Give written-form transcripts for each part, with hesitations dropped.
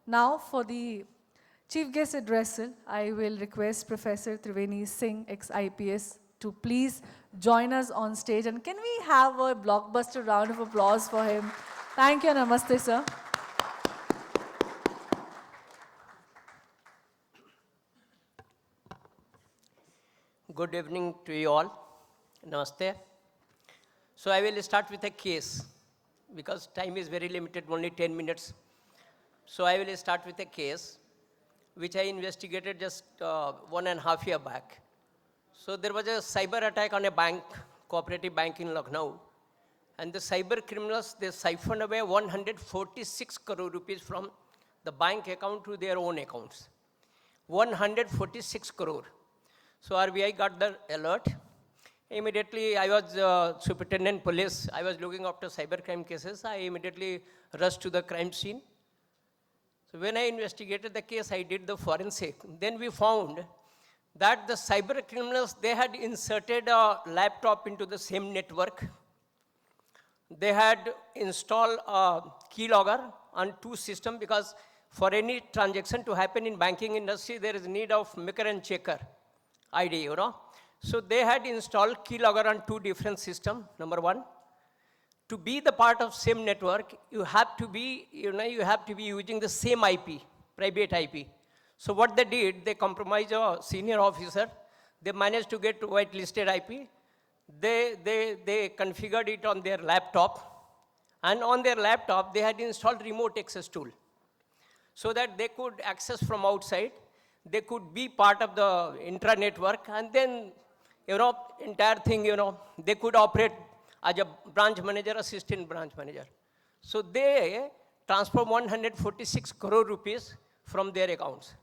Now for the Chief Guest Addressal, I will request Professor Triveni Singh, ex-IPS, to please join us on stage. And can we have a blockbuster round of applause for him? Thank you, Namaste, sir. Good evening to you all. Namaste. So I will start with a case because time is very limited, only 10 minutes. So I will start with a case which I investigated just 1.5 years back. So there was a cyber attack on a bank, cooperative bank in Lucknow. And the cyber criminals, they siphoned away 146 crore rupees from the bank account to their own accounts. 146 crore. So RBI got the alert. Immediately, I was superintendent police. I was looking after cybercrime cases. I immediately rushed to the crime scene. So when I investigated the case, I did the forensic. Then we found that the cyber criminals, they had inserted a laptop into the same network. They had installed a keylogger on 2 systems because for any transaction to happen in banking industry, there is need of maker and checker ID, you know. So they had installed keylogger on 2 different systems, number 1. To be the part of same network, you have to be, you have to be using the same IP, private IP. So what they did, they compromised a senior officer. They managed to get whitelisted IP. They configured it on their laptop. And on their laptop, they had installed remote access tool so that they could access from outside. They could be part of the intra-network, and then, entire thing, they could operate as a branch manager, assistant branch manager. So they transferred 146 crore rupees from their accounts.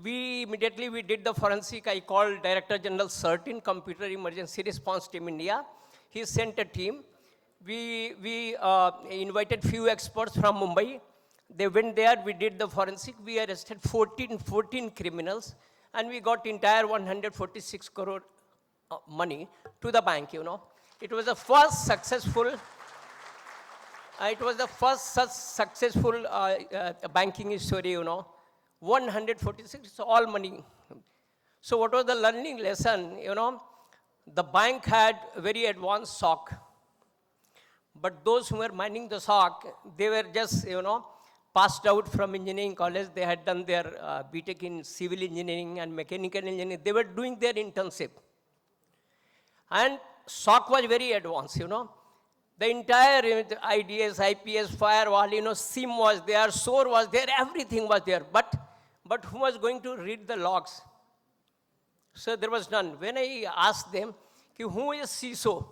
We did the forensic. I called Director General CERT in Computer Emergency Response Team India. He sent a team. We invited few experts from Mumbai. They went there, we did the forensic. We arrested 14 criminals, and we got entire 146 crore money to the bank, It was the first successful, such successful banking story, 146, all money. So what was the learning lesson, The bank had very advanced SOC. But those who were mining the SOC, they were just, passed out from engineering college. They had done their BTech in civil engineering and mechanical engineering. They were doing their internship. And SOC was very advanced, The entire IDS, IPS, firewall, SIM was there, SOAR was there, everything was there. But who was going to read the logs? So there was none. When I asked them, who is CISO?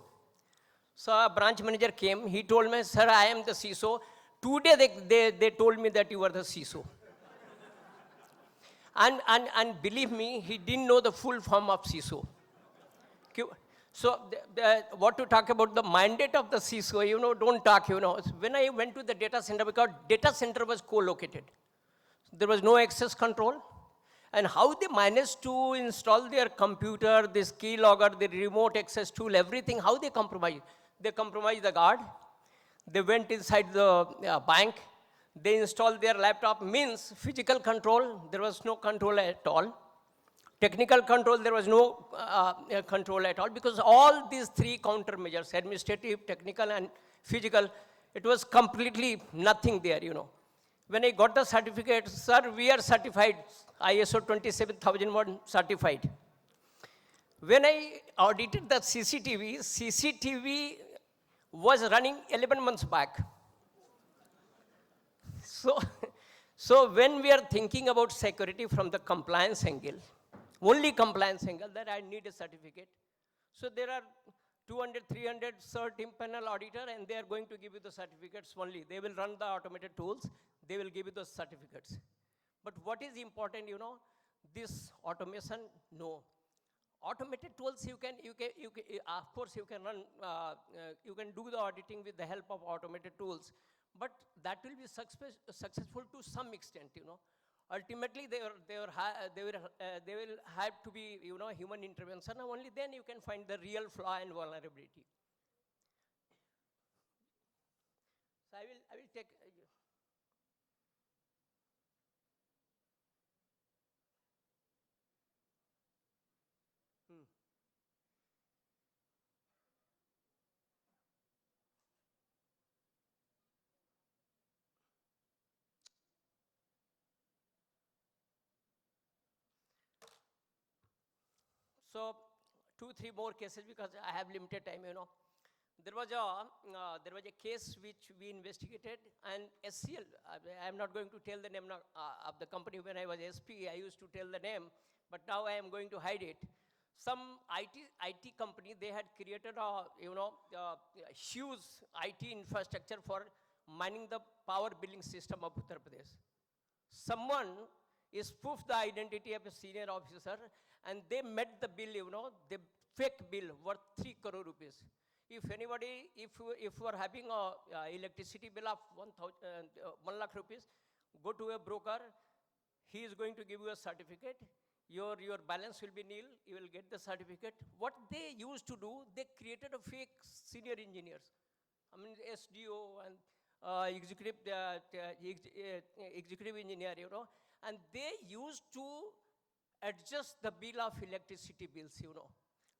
So a branch manager came. He told me, sir, I am the CISO. Today they told me that you were the CISO. and believe me, he didn't know the full form of CISO. So what to talk about the mandate of the CISO, don't talk, When I went to the data center, because data center was co-located, there was no access control. And how they managed to install their computer, this keylogger, the remote access tool, everything, how they compromised? They compromised the guard. They went inside the bank. They installed their laptop, means physical control, there was no control at all. Technical control, there was no control at all, because all these 3 countermeasures, administrative, technical, and physical, it was completely nothing there, When I got the certificate, sir, we are certified, ISO 27001 certified. When I audited the CCTV was running 11 months back. So when we are thinking about security from the compliance angle, only compliance angle, that I need a certificate. So there are 200, 300 cert panel auditor, and they are going to give you the certificates only. They will run the automated tools. They will give you the certificates. But what is important, this automation, no. Automated tools, you can of course, you can run, you can do the auditing with the help of automated tools, but that will be successful to some extent, Ultimately, they will have to be, human intervention, and only then you can find the real flaw and vulnerability. So I will take. So 2-3 more cases because I have limited time, you know. There was a case which we investigated, and SCL, I am not going to tell the name of the company. When I was SP, I used to tell the name, but now I am going to hide it. Some IT company, they had created a, huge IT infrastructure for mining the power billing system of Uttar Pradesh. Someone spoofed the identity of a senior officer, and they met the bill, the fake bill worth 3 crore rupees. If anybody, if you are having a electricity bill of 1 lakh rupees, go to a broker, he is going to give you a certificate, your balance will be nil, you will get the certificate. What they used to do, they created a fake senior engineers. I mean, SDO and executive engineer, and they used to adjust the bill of electricity bills,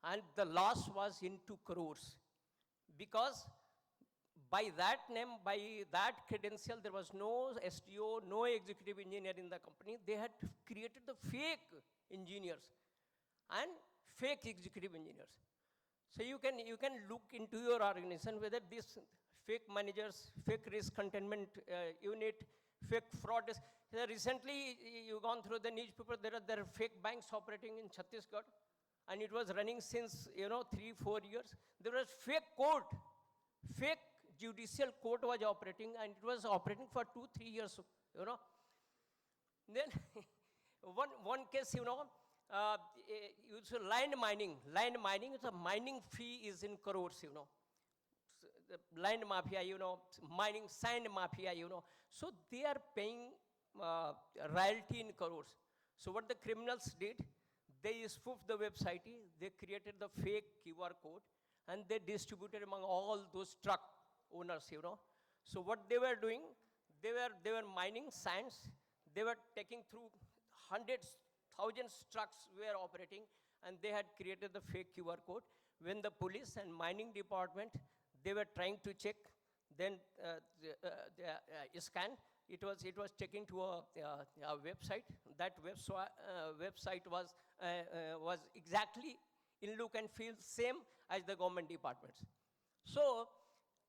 and the loss was into crores. Because by that name, by that credential, there was no SDO, no executive engineer in the company. They had created the fake engineers and fake executive engineers. So you can look into your organization whether these fake managers, fake risk containment unit, fake fraud. Recently, you gone through the newspaper. There are fake banks operating in Chhattisgarh, and it was running since 3-4 years. There was fake court, fake judicial court was operating, and it was operating for 2-3 years. Then one case, it's land mining. Land mining is a mining fee is in crores, The land mafia, mining sand mafia, So they are paying royalty in crores. So what the criminals did, they spoofed the website, they created the fake QR code, and they distributed among all those truck owners, So what they were doing, they were mining sands, they were taking through hundreds, thousands trucks were operating, and they had created the fake QR code. When the police and mining department, they were trying to check, then scan, it was taken to a website. That website was exactly in look and feel same as the government departments. So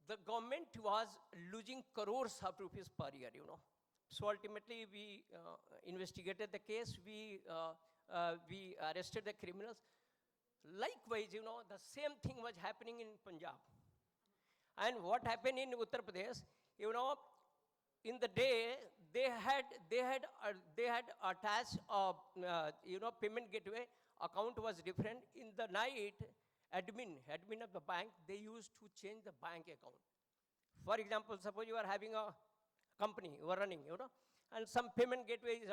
the government was losing crores of rupees per year, So ultimately, we investigated the case. We arrested the criminals. Likewise, the same thing was happening in Punjab. And what happened in Uttar Pradesh, in the day they had attached payment gateway account was different. In the night, admin of the bank, they used to change the bank account. For example, suppose you are having a company you are running, and some payment gateway is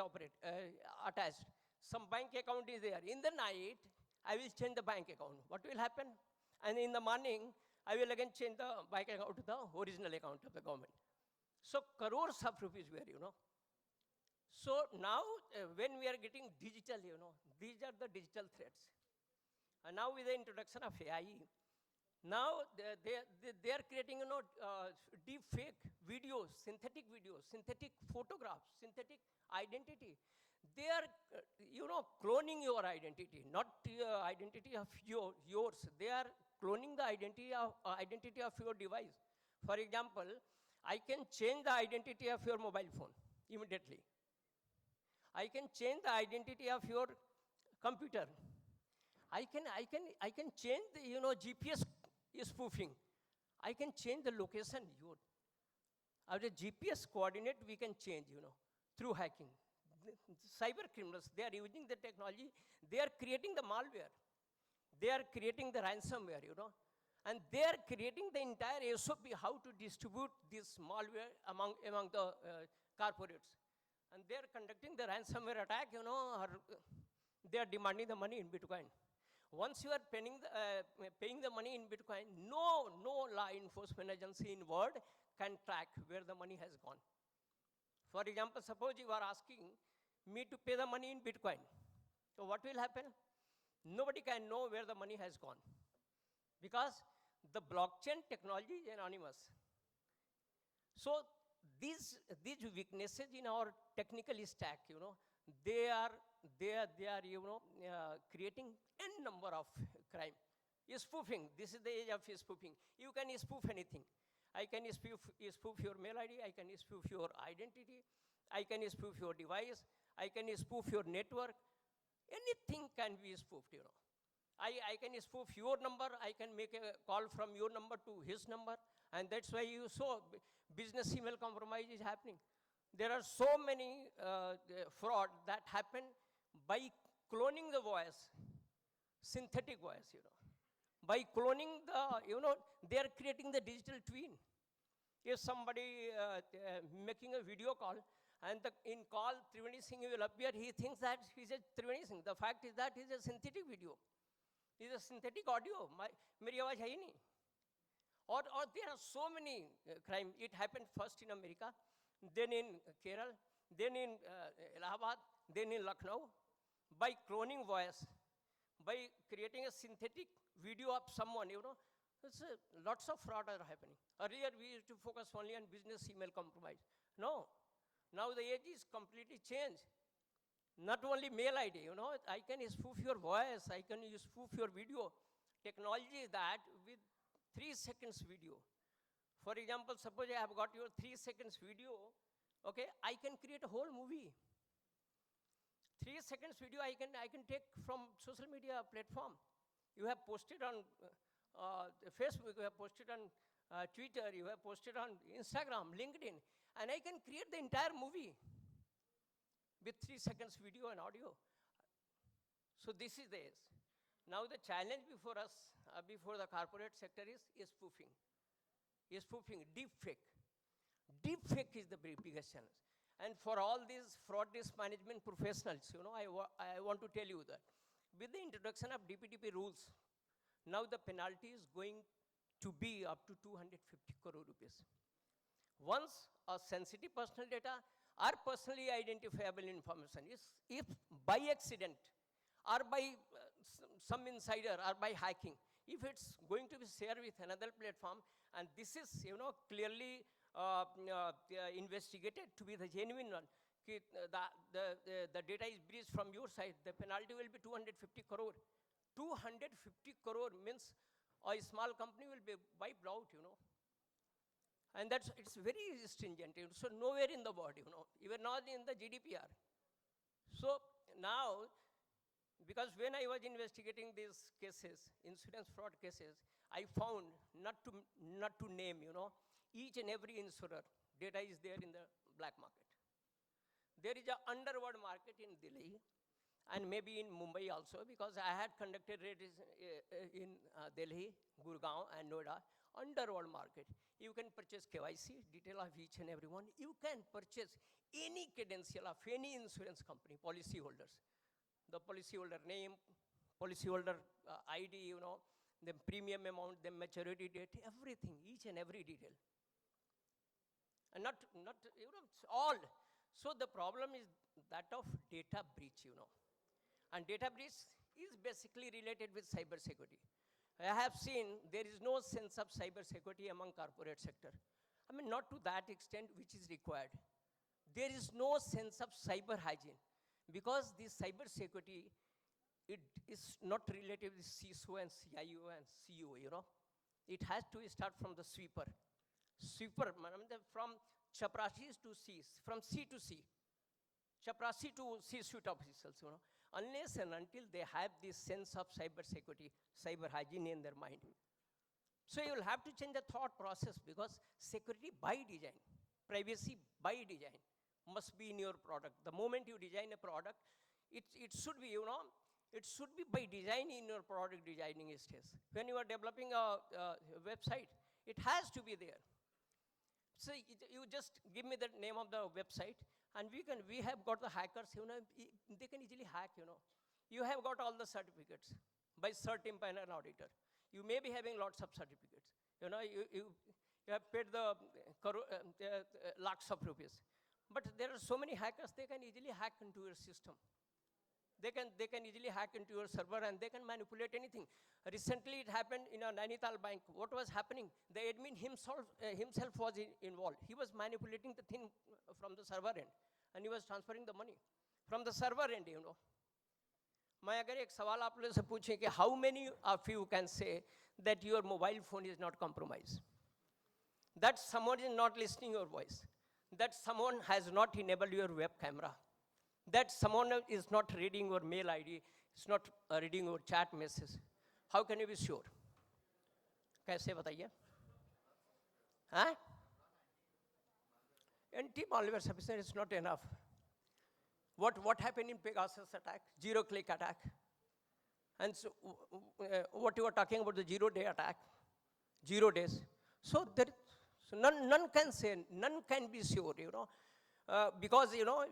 attached. Some bank account is there. In the night, I will change the bank account. What will happen? And in the morning, I will again change the bank account to the original account of the government. So crores of rupees were, So now, when we are getting digital, these are the digital threats. And now with the introduction of AI, now they are creating, deep fake videos, synthetic photographs, synthetic identity. They are, cloning your identity, not identity of yours. They are cloning the identity of your device. For example, I can change the identity of your mobile phone immediately. I can change the identity of your computer. I can change the GPS spoofing. I can change the location. Our GPS coordinate we can change, through hacking. Cyber criminals, they are using the technology. They are creating the malware. They are creating the ransomware, and they are creating the entire SOP how to distribute this malware among the corporates. And they are conducting the ransomware attack, they are demanding the money in Bitcoin. Once you are paying the money in Bitcoin, no law enforcement agency in world can track where the money has gone. For example, suppose you are asking me to pay the money in Bitcoin. So what will happen? Nobody can know where the money has gone, because the blockchain technology is anonymous. So these weaknesses in our technical stack, they are, creating n number of crime. Spoofing, this is the age of spoofing. You can spoof anything. I can spoof your mail ID, I can spoof your identity, I can spoof your device, I can spoof your network. Anything can be spoofed, I can spoof your number, I can make a call from your number to his number, and that's why you saw business email compromise is happening. There are so many fraud that happen by cloning the voice, synthetic voice, By cloning the, they are creating the digital twin. If somebody making a video call, and in call Triveni Singh will appear, he thinks that he's a Triveni Singh. The fact is that he's a synthetic video. He's a synthetic audio. मेरी आवाज है ही नहीं. Or there are so many crime. It happened first in America, then in Kerala, then in Allahabad, then in Lucknow. By cloning voice, by creating a synthetic video of someone, lots of fraud are happening. Earlier, we used to focus only on business email compromise. No, now the age is completely changed. Not only mail ID, I can spoof your voice, I can spoof your video. Technology is that with 3 seconds video. For example, suppose I have got your 3 seconds video, okay, I can create a whole movie. 3 seconds video I can take from social media platform. You have posted on Facebook, you have posted on Twitter, you have posted on Instagram, LinkedIn, and I can create the entire movie with 3 seconds video and audio. So this is this. Now the challenge before us, before the corporate sector is spoofing. Spoofing, deepfake. Deepfake is the biggest challenge. And for all these fraud risk management professionals, I want to tell you that with the introduction of DPDP rules, now the penalty is going to be up to 250 crore rupees. Once a sensitive personal data or personally identifiable information is, if by accident or by some insider or by hacking, if it's going to be shared with another platform, and this is clearly investigated to be the genuine one, the data is breached from your side, the penalty will be 250 crore. 250 crore means a small company will be wiped out, And it's very stringent. So nowhere in the world, even not in the GDPR. So now, because when I was investigating these cases, insurance fraud cases, I found not to name, each and every insurer, data is there in the black market. There is an underworld market in Delhi, and maybe in Mumbai also, because I had conducted raids in Delhi, Gurgaon, and Noida, underworld market. You can purchase KYC, detail of each and every one. You can purchase any credential of any insurance company, policyholders. The policyholder name, policyholder ID, the premium amount, the maturity date, everything, each and every detail. And not all. So the problem is that of data breach, And data breach is basically related with cybersecurity. I have seen there is no sense of cybersecurity among corporate sector. I mean, not to that extent which is required. There is no sense of cyber hygiene, because this cybersecurity, it is not related with CISO and CIO and CEO, It has to start from the sweeper. Sweeper, from chaprachis to C, from C to C. Chaprasi to C-suite officials, Unless and until they have this sense of cyber security, cyber hygiene in their mind. So you will have to change the thought process, because security by design, privacy by design must be in your product. The moment you design a product, it should be, it should be by design in your product designing stage. When you are developing a website, it has to be there. So you just give me the name of the website, and we have got the hackers, they can easily hack, You have got all the certificates by cert imp and an auditor. You may be having lots of certificates. You have paid the lakhs of rupees. But there are so many hackers, they can easily hack into your system. They can easily hack into your server, and they can manipulate anything. Recently, it happened in a Nainital bank. What was happening? The admin himself was involved. He was manipulating the thing from the server end, and he was transferring the money. from the server end, मैं अगर एक सवाल आप लोगों से पूछें कि how many of you can say that your mobile phone is not compromised? That someone is not listening your voice, that someone has not enabled your web camera, that someone is not reading your mail ID, is not reading your chat message. How can you be sure? कैसे बताइए? हाँ? Anti-malware sufficient is not enough. What happened in Pegasus attack? Zero-click attack. And so, what you are talking about, the 0-day attack, 0 days. So none can say, none can be sure, because,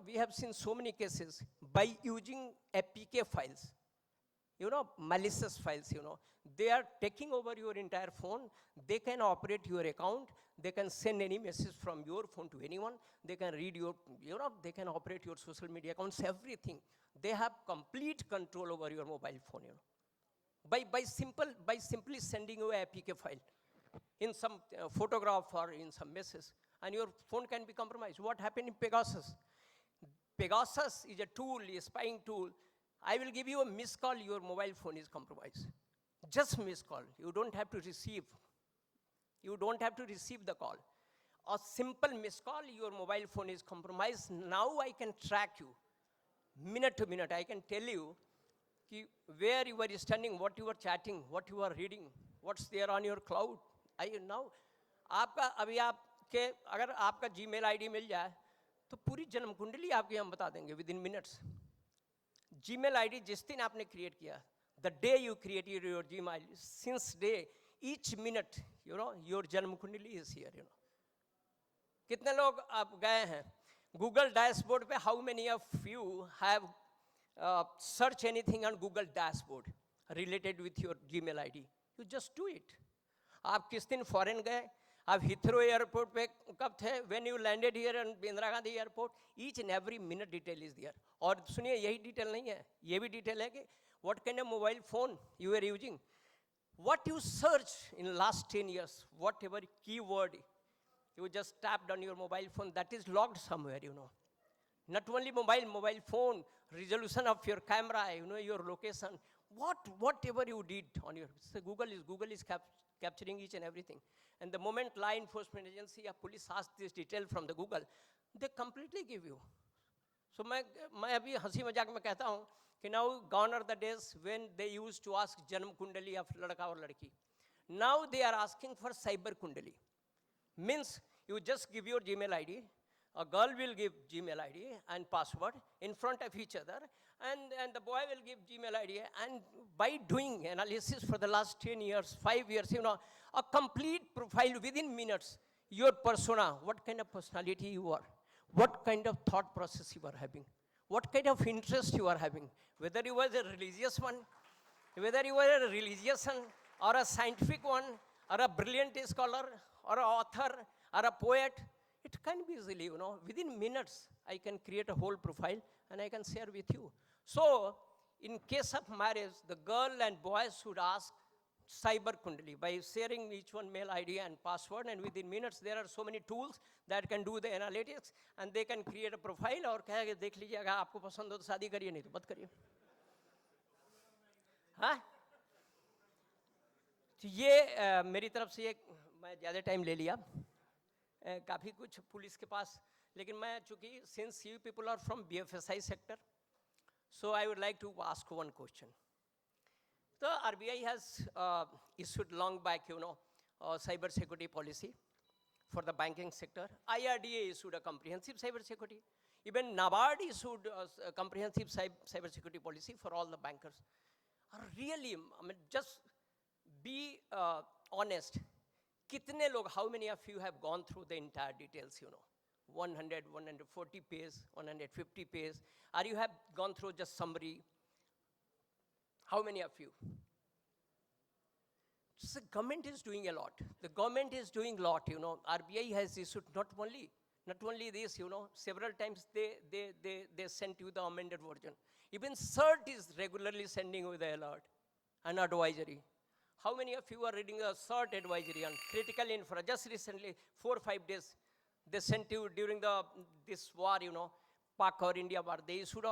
we have seen so many cases by using APK files, malicious files, they are taking over your entire phone. They can operate your account. They can send any message from your phone to anyone. They can read your, they can operate your social media accounts, everything. They have complete control over your mobile phone, by simply sending you a APK file in some photograph or in some message, and your phone can be compromised. What happened in Pegasus? Pegasus is a tool, a spying tool. I will give you a missed call, your mobile phone is compromised. Just missed call. You don't have to receive. You don't have to receive the call. A simple missed call, your mobile phone is compromised. Now I can track you, minute to minute. I can tell you where you were standing, what you were chatting, what you were reading, what's there on your cloud. Now, अगर आपका Gmail ID मिल जाए, तो पूरी जन्म कुंडली आपकी हम बता देंगे within minutes. Gmail ID जिस दिन आपने create किया, the day you created your Gmail, since day, each minute, your जन्म कुंडली is here, कितने लोग आप गए हैं Google dashboard पे? How many of you have search anything on Google dashboard related with your Gmail ID? You just do it. आप किस दिन फॉरेन गए? आप हिथ्रो एयरपोर्ट पे कब थे? When you landed here in Indira Gandhi airport, each and every minute detail is there. और सुनिए, यही डिटेल नहीं है, ये भी डिटेल है कि what kind of mobile phone you were using, what you search in last 10 years, whatever keyword you just tapped on your mobile phone, that is logged somewhere, Not only mobile phone, resolution of your camera, your location, whatever you did on your, so Google is capturing each and everything. And the moment law enforcement agency or police ask this detail from the Google, they completely give you. So मैं अभी हंसी मजाक में कहता हूँ कि now gone are the days when they used to ask जन्म कुंडली of लड़का और लड़की. Now they are asking for cyber kundali. Means you just give your Gmail ID, a girl will give Gmail ID and password in front of each other, and the boy will give Gmail ID, and by doing analysis for the last 10 years, 5 years, a complete profile within minutes, your persona, what kind of personality you are, what kind of thought process you are having, what kind of interest you are having, whether you were a religious one, or a scientific one, or a brilliant scholar, or an author, or a poet. It can be easily, within minutes, I can create a whole profile and I can share with you. So, in case of marriage, the girl and boys should ask cyber kundali by sharing each one mail ID and password, and within minutes, there are so many tools that can do the analytics, and they can create a profile और कहेगा देख लीजिए अगर आपको पसंद हो तो शादी करिए नहीं तो मत करिए. हाँ? तो ये मेरी तरफ से एक मैं ज़्यादा टाइम ले लिया. काफ़ी कुछ पुलिस के पास, लेकिन मैं चूँकि since you people are from BFSI sector, so I would like to ask one question. The RBI has issued long back, cyber security policy for the banking sector. IRDA issued a comprehensive cyber security. Even NABARD issued a comprehensive cyber security policy for all the bankers. Really, just be honest. कितने लोग, how many of you have gone through the entire details, 100, 140 pages, 150 pages, or you have gone through just summary? How many of you? So the government is doing a lot. The government is doing a lot, RBI has issued not only this, several times they sent you the amended version. Even CERT is regularly sending you the alert and advisory. How many of you are reading a CERT advisory on critical infra? Just recently, 4 or 5 days, they sent you during this war, PAC or India bar, they issued a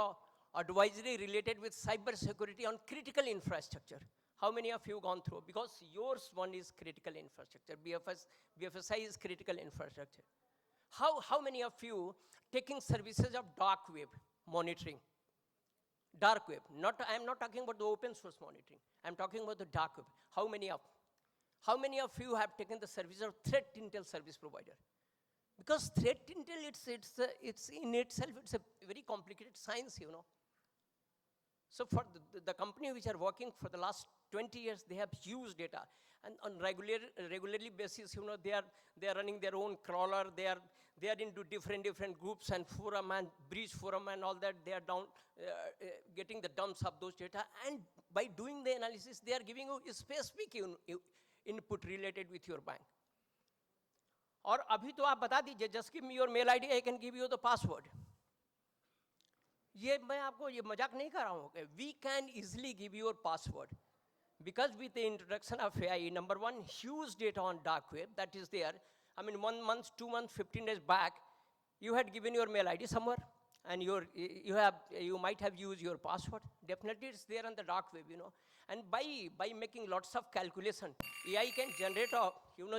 advisory related with cyber security on critical infrastructure. How many of you gone through? Because yours one is critical infrastructure. BFSI is critical infrastructure. How many of you taking services of dark web monitoring? Dark web. I am not talking about the open source monitoring. I am talking about the dark web. How many of you have taken the service of threat intel service provider? Because threat intel, it's in itself, it's a very complicated science, you know. So for the company which are working for the last 20 years, they have huge data. And on regularly basis, you know, they are running their own crawler. They are into different groups and forum and breach forum and all that. They are getting the dumps of those data. And by doing the analysis, they are giving you a specific input related with your bank. और अभी तो आप बता दीजिए, just give me your mail ID, I can give you the password. ये मैं आपको ये मजाक नहीं कर रहा हूँ. We can easily give you your password. Because with the introduction of AI, number one, huge data on dark web that is there. I mean, 1 month, 2 months, 15 days back, you had given your mail ID somewhere, and you might have used your password. Definitely, it's there on the dark web, you know. And by making lots of calculation, AI can generate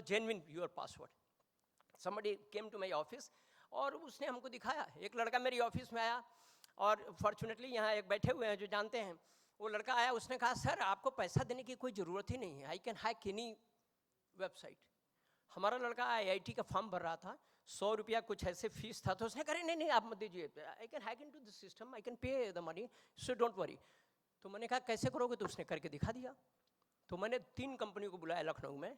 genuine your password. Somebody came to my office, और उसने हमको दिखाया. एक लड़का मेरी office में आया, और फॉर्चुनेटली यहाँ एक बैठे हुए हैं जो जानते हैं. वो लड़का आया, उसने कहा सर आपको पैसा देने की कोई ज़रूरत ही नहीं है, I can hack any website. हमारा लड़का IIT का फॉर्म भर रहा था, 100 रुपया कुछ ऐसे फीस था, तो उसने कहा नहीं आप मत दीजिए, I can hack into the system, I can pay the money, so don't worry. तो मैंने कहा कैसे करोगे? तो उसने करके दिखा दिया. तो मैंने 3 कंपनियों को बुलाया लखनऊ में.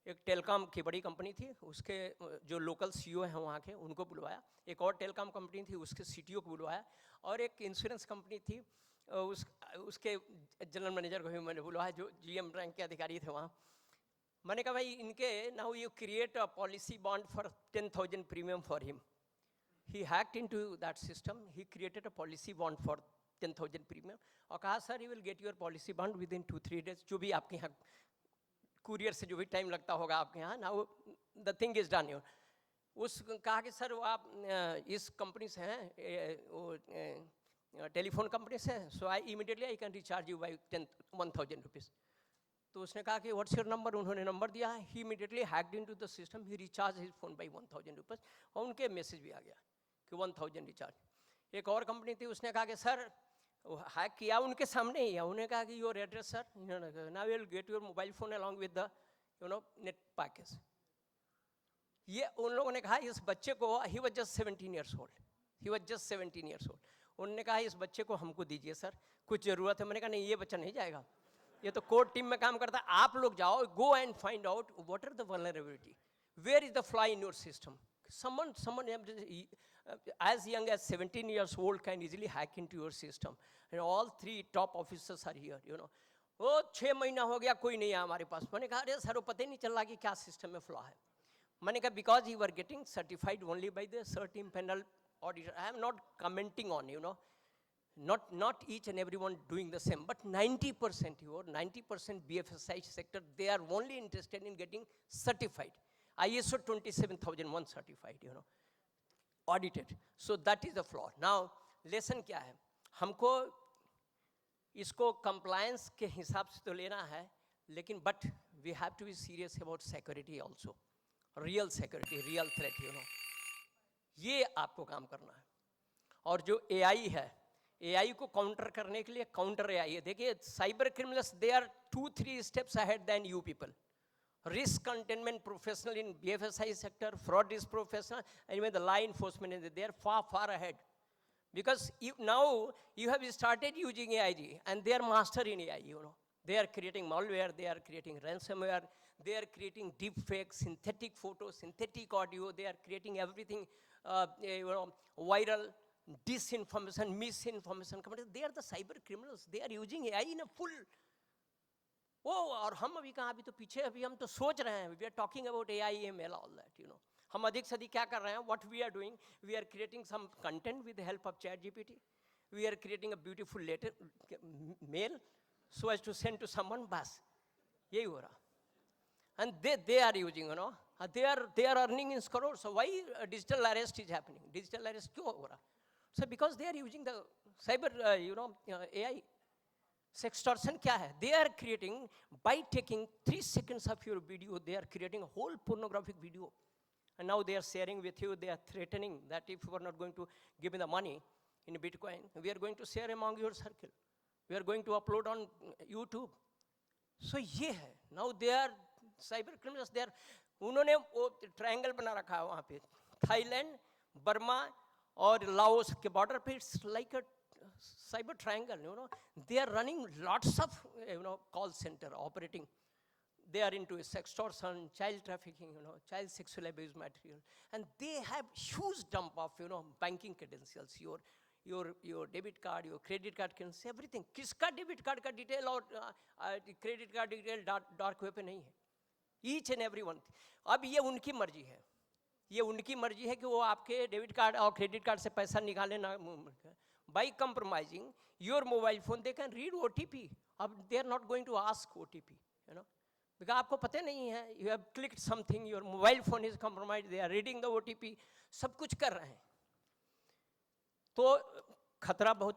एक टेलीकॉम की बड़ी कंपनी थी, उसके जो लोकल CEO हैं वहाँ के, उनको बुलवाया. एक और टेलीकॉम कंपनी थी, उसके CTO को बुलवाया. और एक इंश्योरेंस कंपनी थी, उसके जनरल मैनेजर को भी मैंने बुलवाया, जो GM रैंक के अधिकारी थे वहाँ. मैंने कहा भाई इनके now you create a policy bond for 10,000 premium for him. He hacked into that system, he created a policy bond for 10,000 premium, और कहा sir you will get your policy bond with in 2-3 days, जो भी आपके यहाँ courier से जो भी time लगता होगा आपके यहाँ, now the thing is done. You उस कहा कि सर वो आप इस कंपनी से हैं, वो टेलीफोन कंपनी से, so immediately I can recharge you by 1,000 rupees. तो उसने कहा कि व्हाट्स योर नंबर, उन्होंने नंबर दिया. He immediately hacked into the system, he recharge his phone by 1,000 rupees, और उनके मैसेज भी आ गया कि 1,000 रिचार्ज. एक और कंपनी थी, उसने कहा कि सर हैक किया उनके सामने ही, उन्होंने कहा कि your address sir, now you will get your mobile phone along with the net package. ये उन लोगों ने कहा इस बच्चे को, he was just 17 years old, he was just 17 years old. उन्होंने कहा इस बच्चे को हमको दीजिए सर, कुछ ज़रूरत है. मैंने कहा नहीं, ये बच्चा नहीं जाएगा, ये तो कोर टीम में काम करता है. आप लोग जाओ, go and find out what are the vulnerability, where is the flaw in your system. Someone as young as 17 years old can easily hack into your system. And all 3 top officers are here, you know. वो 6 महीना हो गया, कोई नहीं है हमारे पास. मैंने कहा अरे सर वो पता ही नहीं चल रहा कि क्या सिस्टम में फ्लॉ है. मैंने कहा because you are getting certified only by the certain panel auditor. I am not commenting on, you know, not each and everyone doing the same, but 90% BFSI sector, they are only interested in getting certified. ISO 27001 certified, you know, audited. So that is the flaw. Now, lesson क्या है? हमको इसको compliance के हिसाब से तो लेना है, लेकिन but we have to be serious about security also. Real security, real threat, you know. ये आपको काम करना है. और जो AI है, AI को काउंटर करने के लिए काउंटर AI है. देखिए, cyber criminals, they are 2-3 steps ahead than you people. Risk containment professional in BFSI sector, fraud risk professional, and even the law enforcement, they are far ahead. Because now you have started using AI, and they are master in AI, you know. They are creating malware, they are creating ransomware, they are creating deep fakes, synthetic photos, synthetic audio, they are creating everything, viral, disinformation, misinformation. They are the cyber criminals. They are using AI in a full. और हम अभी कहाँ, अभी तो पीछे, अभी हम तो सोच रहे हैं, we are talking about AI, ML, all that, you know. हम अधिक से अधिक क्या कर रहे हैं? What we are doing, we are creating some content with the help of ChatGPT. We are creating a beautiful letter mail so as to send to someone, बस यही हो रहा. And they are using, you know, they are earning in crores. So why digital arrest is happening? Digital arrest क्यों हो रहा? So because they are using the cyber, AI. Sextortion क्या है? They are creating, by taking 3 seconds of your video, they are creating a whole pornographic video. And now they are sharing with you, they are threatening that if you are not going to give me the money in Bitcoin, we are going to share among your circle. We are going to upload on YouTube. So ये है. Now they are cyber criminals, they are, उन्होंने वो triangle बना रखा है वहाँ पे. Thailand, Burma और Laos के border पे, it's like a cyber triangle, they are running lots of, call center operating. They are into sextortion, child trafficking, child sexual abuse material. And they have huge dump of, banking credentials, your debit card, your credit card credentials, everything. किसका debit card का detail और credit card detail dark web पे नहीं है. Each and every one. अब ये उनकी मर्जी है. ये उनकी मर्जी है कि वो आपके डेबिट कार्ड और क्रेडिट कार्ड से पैसा निकाले ना. By compromising your mobile phone, they can read OTP. अब they are not going to ask OTP, because आपको पता नहीं है. You have clicked something, your mobile phone is compromised, they are reading the OTP, सब कुछ कर रहे हैं. तो खतरा बहुत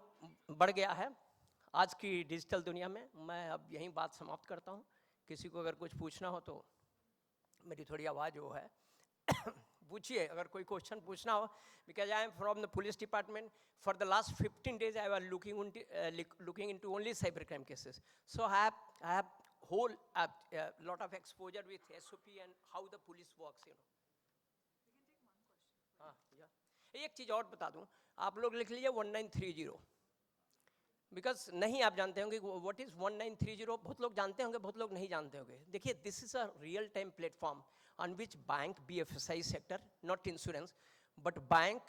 बढ़ गया है आज की डिजिटल दुनिया में. मैं अब यहीं बात समाप्त करता हूँ. किसी को अगर कुछ पूछना हो तो मेरी थोड़ी आवाज़ वो है, पूछिए अगर कोई क्वेश्चन पूछना हो. Because I am from the police department. For the last 15 days I was looking into only cyber crime cases. So I have whole lot of exposure with SOP and how the police works. हाँ, एक चीज़ और बता दूं, आप लोग लिख लीजिए 1930. Because नहीं आप जानते होंगे व्हाट इज 1930. बहुत लोग जानते होंगे, बहुत लोग नहीं जानते होंगे. देखिए, this is a real time platform on which bank, BFSI sector, not insurance, but bank,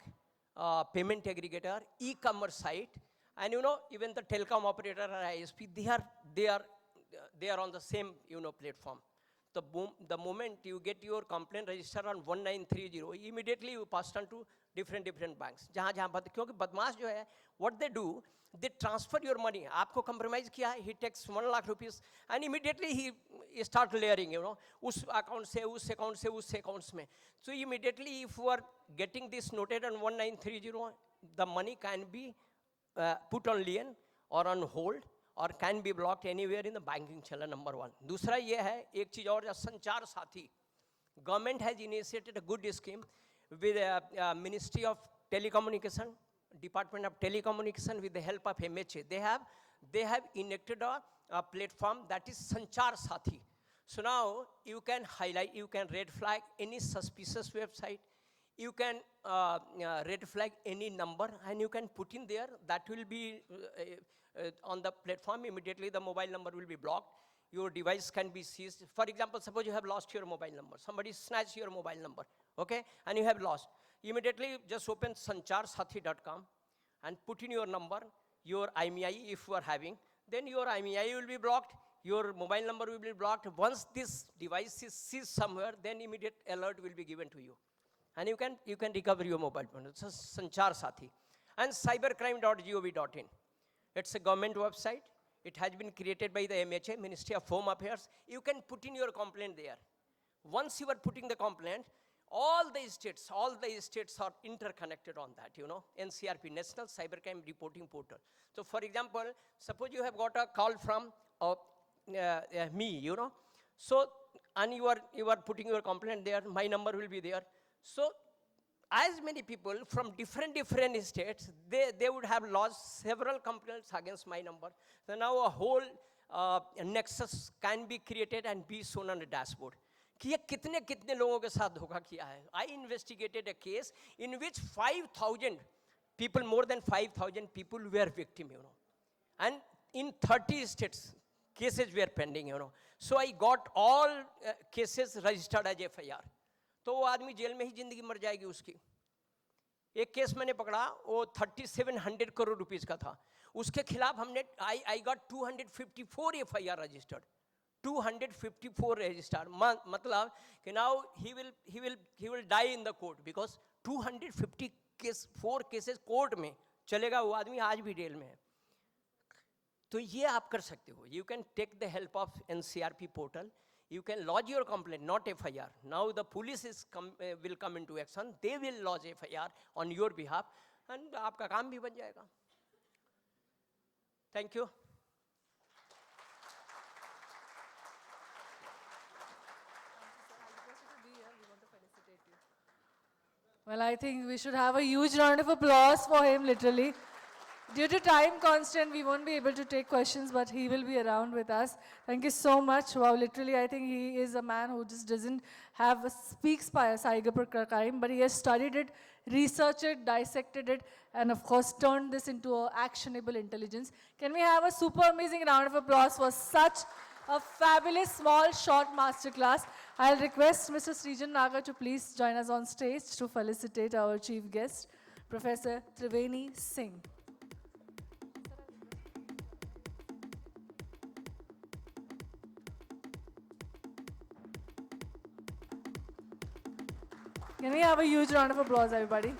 payment aggregator, e-commerce site, and even the telecom operator or ISP, they are on the same platform. The moment you get your complaint registered on 1930, immediately you pass on to different banks. क्योंकि बदमाश जो है, what they do, they transfer your money. आपको compromise किया है, he takes 1 lakh rupees and immediately he start layering, उस account से, उस account से, उस accounts में. So immediately if you are getting this noted on 1930, the money can be put on lien or on hold, और can be blocked anywhere in the banking channel. Number 1. दूसरा ये है, एक चीज़ और, संचार साथी. Government has initiated a good scheme with ministry of telecommunication, department of telecommunication, with the help of MHA. they have enacted a platform that is संचार साथी. So now you can highlight, you can red flag any suspicious website, you can red flag any number, and you can put in there. That will be on the platform. Immediately the mobile number will be blocked. Your device can be seized. For example, suppose you have lost your mobile number. Somebody snatched your mobile number, okay, and you have lost. Immediately just open sancharsathi.com and put in your number, your IMEI if you are having. Then your IMEI will be blocked. Your mobile number will be blocked. Once this device is seized somewhere, then immediate alert will be given to you. And you can recover your mobile phone. It's a Sanchar Sathi. And cybercrime.gov.in. It's a government website. It has been created by the MHA, Ministry of Home Affairs. You can put in your complaint there. Once you are putting the complaint, all the states are interconnected on that, NCRP, National Cybercrime Reporting Portal. So for example, suppose you have got a call from me, So, and you are putting your complaint there, my number will be there. So, as many people from different states, they would have lodged several complaints against my number. So now a whole nexus can be created and be shown on the dashboard. कि ये कितने लोगों के साथ धोखा किया है. I investigated a case in which 5,000 people, more than 5,000 people were victim, And in 30 states, cases were pending, So I got all cases registered as FIR. तो वो आदमी जेल में ही जिंदगी मर जाएगी उसकी. एक केस मैंने पकड़ा, वो 3,700 crore रुपीस का था. उसके खिलाफ हमने I got 254 FIR registered. 254 registered. मतलब कि now he will die in the court because 254 cases court में चलेगा. वो आदमी आज भी जेल में है. तो ये आप कर सकते हो. You can take the help of NCRP portal. You can lodge your complaint, not FIR. Now the police will come into action. They will lodge FIR on your behalf. And आपका काम भी बन जाएगा. Thank you. Well, I think we should have a huge round of applause for him, literally. Due to time constant, we won't be able to take questions, but he will be around with us. Thank you so much. Wow, literally, I think he is a man who just doesn't have speaks by a cyber crime, but he has studied it, researched it, dissected it, and of course, turned this into a actionable intelligence. Can we have a super amazing round of applause for such a fabulous small short masterclass? I'll request Mr. Srijan Nagar to please join us on stage to felicitate our chief guest, Professor Triveni Singh. Can we have a huge round of applause, everybody?